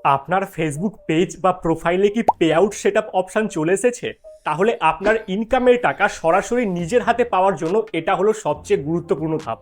আপনার Facebook page বা প্রোফাইলে কি পে আউট সেটআপ অপশন চলে এসেছে? তাহলে আপনার ইনকামের টাকা সরাসরি নিজের হাতে পাওয়ার জন্য এটা হলো সবচেয়ে গুরুত্বপূর্ণ ধাপ।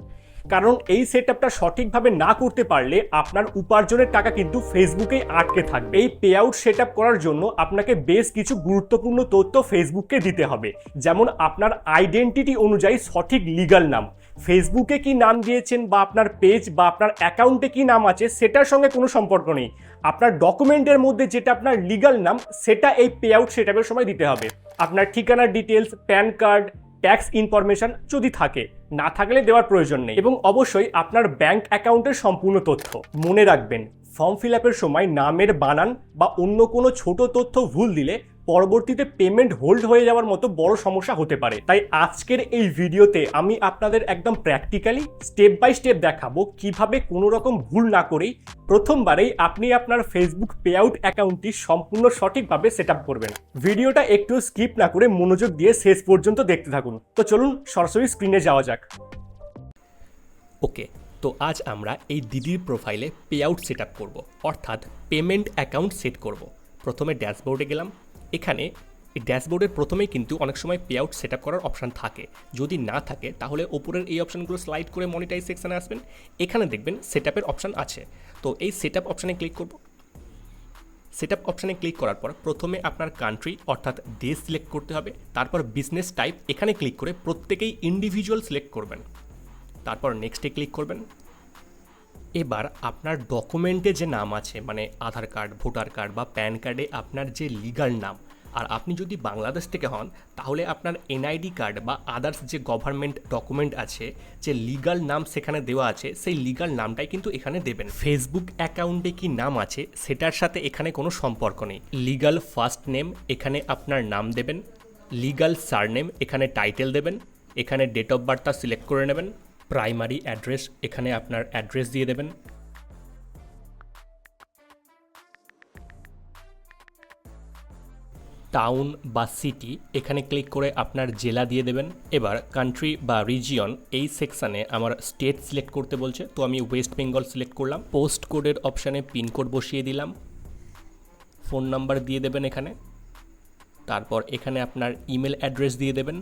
কারণ এই সেটআপটা সঠিকভাবে না করতে পারলে আপনার উপার্জনের টাকা কিন্তু ফেসবুকেই আটকে থাকবে। এই পে আউট সেটআপ করার জন্য আপনাকে বেশ কিছু গুরুত্বপূর্ণ তথ্য ফেসবুককে দিতে হবে। যেমন আপনার আইডেন্টিটি অনুযায়ী সঠিক লিগ্যাল নাম, ফেসবুকে কি নাম দিয়েছেন বা আপনার পেজ বা আপনার অ্যাকাউন্টে কি নাম আছে সেটার সঙ্গে কোনো সম্পর্ক নেই। আপনার ডকুমেন্টের মধ্যে যেটা আপনার লিগ্যাল নাম সেটা এই পে আউট সেটআপের সময় দিতে হবে। আপনার ঠিকানার details, pan card, tax information যদি থাকে, না থাকলে দেওয়ার প্রয়োজন নেই, এবং অবশ্যই আপনার ব্যাংক অ্যাকাউন্টের সম্পূর্ণ তথ্য। মনে রাখবেন, ফর্ম ফিল আপের সময় নামের বানান বা অন্য কোনো ছোট তথ্য ভুল দিলে পরবর্তীতে পেমেন্ট হোল্ড হয়ে যাওয়ার মতো বড় সমস্যা হতে পারে। তাই আজকের এই ভিডিওতে আমি আপনাদের একদম প্র্যাকটিক্যালি স্টেপ বাই স্টেপ দেখাবো কিভাবে কোনো রকম ভুল না করেই প্রথমবারেই আপনি আপনার ফেসবুক পে আউট অ্যাকাউন্টটি সম্পূর্ণ সঠিকভাবে সেট আপ করবেন। ভিডিওটা একটু স্কিপ না করে মনোযোগ দিয়ে শেষ পর্যন্ত দেখতে থাকুন। তো চলুন সরাসরি স্ক্রিনে যাওয়া যাক। ওকে, তো আজ আমরা এই দিদির প্রোফাইলে পে আউট সেট আপ করবো, অর্থাৎ পেমেন্ট অ্যাকাউন্ট সেট করব। প্রথমে ড্যাশবোর্ডে গেলাম। এখানে এই ড্যাশবোর্ডের প্রথমেই কিন্তু অনেক সময় পে আউট সেট আপ করার অপশান থাকে। যদি না থাকে তাহলে ওপরের এই অপশানগুলো স্লাইড করে মনিটাইজ সেকশানে আসবেন। এখানে দেখবেন সেট আপের অপশান আছে। তো এই সেট আপ অপশানে ক্লিক করব। সেট আপ অপশানে ক্লিক করার পর প্রথমে আপনার কান্ট্রি অর্থাৎ দেশ সিলেক্ট করতে হবে। তারপর বিজনেস টাইপ এখানে ক্লিক করে প্রত্যেকেই ইন্ডিভিজুয়াল সিলেক্ট করবেন। তারপর নেক্সটে ক্লিক করবেন। এবার আপনার ডকুমেন্টে যে নাম আছে, মানে আধার কার্ড, ভোটার কার্ড বা প্যান কার্ডে আপনার যে লিগাল নাম, আর আপনি যদি বাংলাদেশ থেকে হন তাহলে আপনার এনআইডি কার্ড বা আদার্স যে গভর্নমেন্ট ডকুমেন্ট আছে, যে লিগাল নাম সেখানে দেওয়া আছে, সেই লিগাল নামটাই কিন্তু এখানে দেবেন। ফেসবুক অ্যাকাউন্টে কি নাম আছে সেটার সাথে এখানে কোনো সম্পর্ক নেই। লিগাল ফার্স্ট নেম এখানে আপনার নাম দেবেন, লিগাল সারনেম এখানে টাইটেল দেবেন, এখানে ডেট অফ বার্থটা সিলেক্ট করে নেবেন, প্রাইমারি অ্যাড্রেস এখানে আপনার অ্যাড্রেস দিয়ে দেবেন, টাউন বা সিটি এখানে ক্লিক করে আপনার জেলা দিয়ে দেবেন। এবার কান্ট্রি বা রিজিয়ন এই সেকশানে আমার স্টেট সিলেক্ট করতে বলছে, তো আমি ওয়েস্ট বেঙ্গল সিলেক্ট করলাম। পোস্ট কোডের অপশানে পিনকোড বসিয়ে দিলাম, ফোন নাম্বার দিয়ে দেবেন এখানে, তারপর এখানে আপনার ইমেল অ্যাড্রেস দিয়ে দেবেন।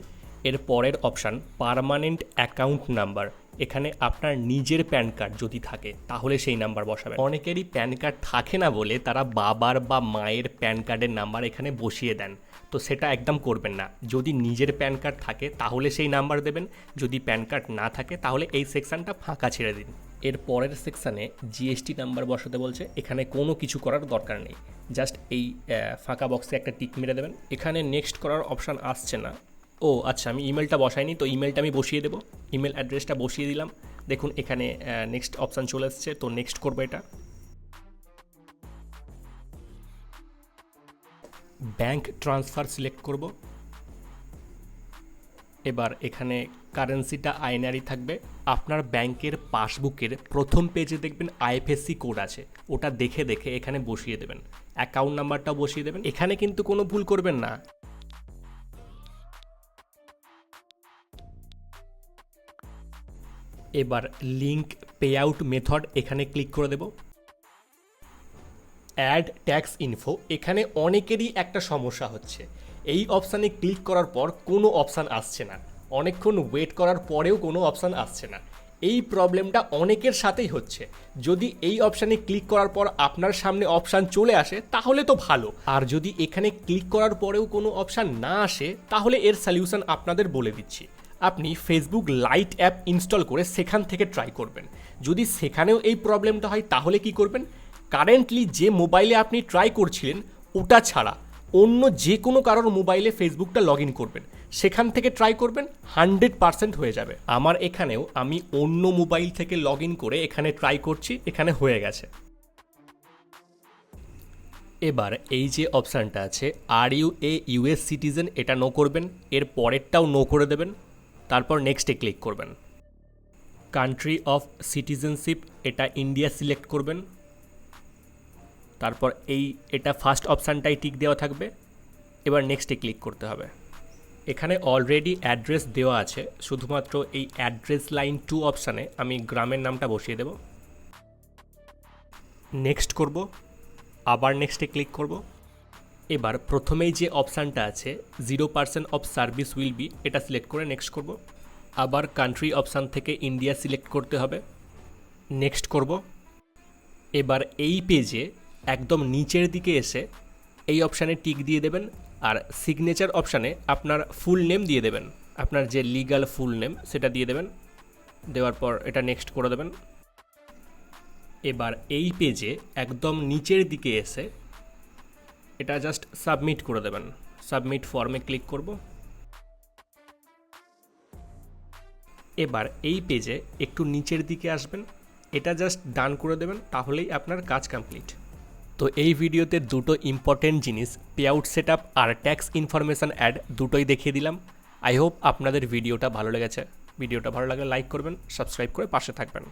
এর পরের অপশান পার্মানেন্ট অ্যাকাউন্ট নাম্বার, এখানে আপনার নিজের প্যান কার্ড যদি থাকে তাহলে সেই নাম্বার বসাবেন। অনেকেরই প্যান কার্ড থাকে না বলে তারা বাবার বা মায়ের প্যান কার্ডের নাম্বার এখানে বসিয়ে দেন, তো সেটা একদম করবেন না। যদি নিজের প্যান কার্ড থাকে তাহলে সেই নাম্বার দেবেন, যদি প্যান কার্ড না থাকে তাহলে এই সেকশানটা ফাঁকা ছেড়ে দিন। এর পরের সেকশানে জিএসটি নাম্বার বসাতে বলছে, এখানে কোনো কিছু করার দরকার নেই, জাস্ট এই ফাঁকা বক্সে একটা টিক মেরে দেবেন। এখানে নেক্সট করার অপশান আসছে না। ও আচ্ছা, আমি ইমেলটা বসাইনি, তো ইমেলটা আমি বসিয়ে দেবো। ইমেল অ্যাড্রেসটা বসিয়ে দিলাম। দেখুন এখানে নেক্সট অপশান চলে এসছে, তো নেক্সট করবো এটা। ব্যাংক ট্রান্সফার সিলেক্ট করব। এবার এখানে কারেন্সিটা আইএনআরই থাকবে। আপনার ব্যাংকের পাসবুকের প্রথম পেজে দেখবেন আইএফএসসি কোড আছে, ওটা দেখে দেখে এখানে বসিয়ে দেবেন। অ্যাকাউন্ট নাম্বারটাও বসিয়ে দেবেন, এখানে কিন্তু কোনো ভুল করবেন না। এবার লিঙ্ক পে আউট মেথড এখানে ক্লিক করে দেব। অ্যাড ট্যাক্স ইনফো, এখানে অনেকেরই একটা সমস্যা হচ্ছে, এই অপশানে ক্লিক করার পর কোনো অপশান আসছে না, অনেকক্ষণ ওয়েট করার পরেও কোনো অপশান আসছে না। এই প্রবলেমটা অনেকের সাথেই হচ্ছে। যদি এই অপশানে ক্লিক করার পর আপনার সামনে অপশান চলে আসে তাহলে তো ভালো, আর যদি এখানে ক্লিক করার পরেও কোনো অপশান না আসে তাহলে এর সলিউশন আপনাদের বলে দিচ্ছি। আপনি ফেসবুক লাইট অ্যাপ ইনস্টল করে সেখান থেকে ট্রাই করবেন। যদি সেখানেও এই প্রবলেমটা হয় তাহলে কি করবেন, কারেন্টলি যে মোবাইলে আপনি ট্রাই করছিলেন ওটা ছাড়া অন্য যে কোনো কারোর মোবাইলে ফেসবুকটা লগ ইন করবেন, সেখান থেকে ট্রাই করবেন, 100% হয়ে যাবে। আমার এখানেও আমি অন্য মোবাইল থেকে লগ ইন করে এখানে ট্রাই করছি, এখানে হয়ে গেছে। এবার এই যে অপশানটা আছে are U a US citizen, এটা নো করবেন, এর পরেরটাও নো করে দেবেন, তারপর নেক্সটে ক্লিক করবেন। কান্ট্রি অফ সিটিজেনশিপ এটা ইন্ডিয়া সিলেক্ট করবেন, তারপর এটা ফার্স্ট অপশানটাই টিক দেওয়া থাকবে। এবার নেক্সটে ক্লিক করতে হবে। এখানে অলরেডি অ্যাড্রেস দেওয়া আছে, শুধুমাত্র এই অ্যাড্রেস লাইন 2 অপশানে আমি গ্রামের নামটা বসিয়ে দেব। নেক্সট করব। আবার নেক্সটে ক্লিক করব। এবার প্রথমেই যে অপশানটা আছে 0% অফ সার্ভিস উইল বি, এটা সিলেক্ট করে নেক্সট করব। আবার কান্ট্রি অপশান থেকে ইন্ডিয়া সিলেক্ট করতে হবে, নেক্সট করব। এবার এই পেজে একদম নিচের দিকে এসে এই অপশানে টিক দিয়ে দেবেন আর সিগনেচার অপশানে আপনার ফুল নেম দিয়ে দেবেন, আপনার যে লিগ্যাল ফুল নেম সেটা দিয়ে দেবেন। দেওয়ার পর এটা নেক্সট করে দেবেন। এবার এই পেজে একদম নিচের দিকে এসে এটা জাস্ট সাবমিট করে দেবেন। সাবমিট ফর্মে ক্লিক করব। এবার এই পেজে একটু নিচের দিকে আসবেন, এটা জাস্ট ডান করে দেবেন, তাহলেই আপনার কাজ কমপ্লিট। তো এই ভিডিওতে দুটো ইম্পর্টেন্ট জিনিস, পে আউট সেট আপ আর ট্যাক্স ইনফরমেশান অ্যাড, দুটোই দেখিয়ে দিলাম। আই হোপ আপনাদের ভিডিওটা ভালো লেগেছে। ভিডিওটা ভালো লাগলে লাইক করবেন, সাবস্ক্রাইব করে পাশে থাকবেন।